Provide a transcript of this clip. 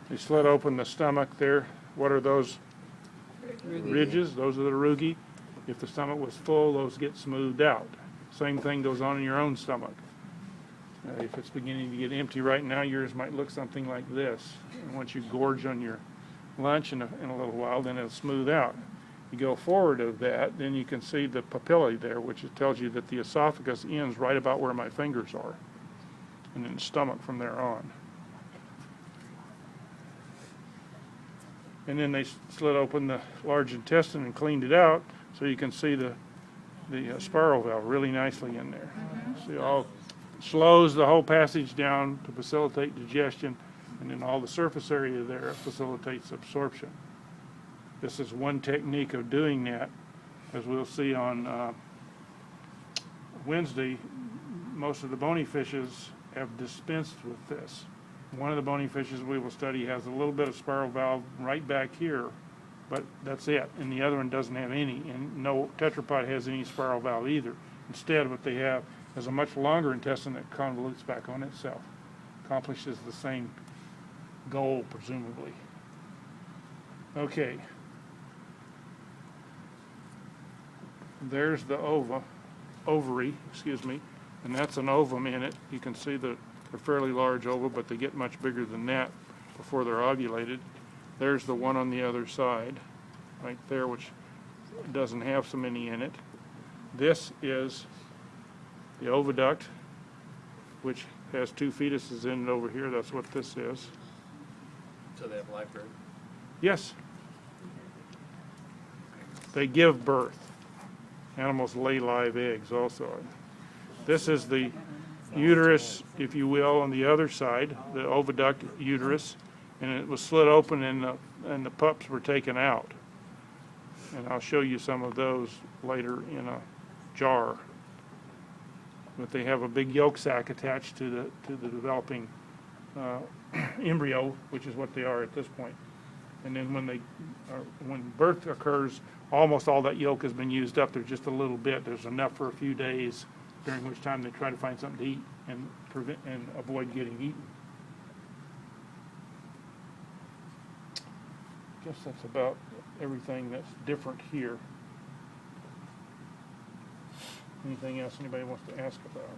They slit open the stomach there. What are those ridges? Those are the rugae. If the stomach was full, those get smoothed out. Same thing goes on in your own stomach. If it's beginning to get empty right now, yours might look something like this. And once you gorge on your lunch in a little while, then it'll smooth out. You go forward of that, then you can see the papillae there, which tells you that the esophagus ends right about where my fingers are, and then the stomach from there on. And then they slit open the large intestine and cleaned it out, so you can see the spiral valve really nicely in there. See, all slows the whole passage down to facilitate digestion, and then all the surface area there facilitates absorption. This is one technique of doing that. As we'll see on Wednesday, most of the bony fishes have dispensed with this. One of the bony fishes we will study has a little bit of spiral valve right back here, but that's it. And the other one doesn't have any, and no tetrapod has any spiral valve either. Instead, what they have is a much longer intestine that convolutes back on itself. Accomplishes the same goal, presumably. Okay. There's the ovary, and that's an ovum in it. You can see that they're fairly large ova, but they get much bigger than that before they're ovulated. There's the one on the other side, right there, which doesn't have so many in it. This is the oviduct, which has two fetuses in it over here. That's what this is. So they have live birth? Yes. They give birth. Animals lay live eggs also. This is the uterus, if you will, on the other side, the oviduct uterus, and it was slit open and the pups were taken out. And I'll show you some of those later in a jar. But they have a big yolk sac attached to the developing embryo, which is what they are at this point. And then when birth occurs, almost all that yolk has been used up. There's just a little bit. There's enough for a few days, during which time they try to find something to eat and avoid getting eaten. I guess that's about everything that's different here. Anything else anybody wants to ask about?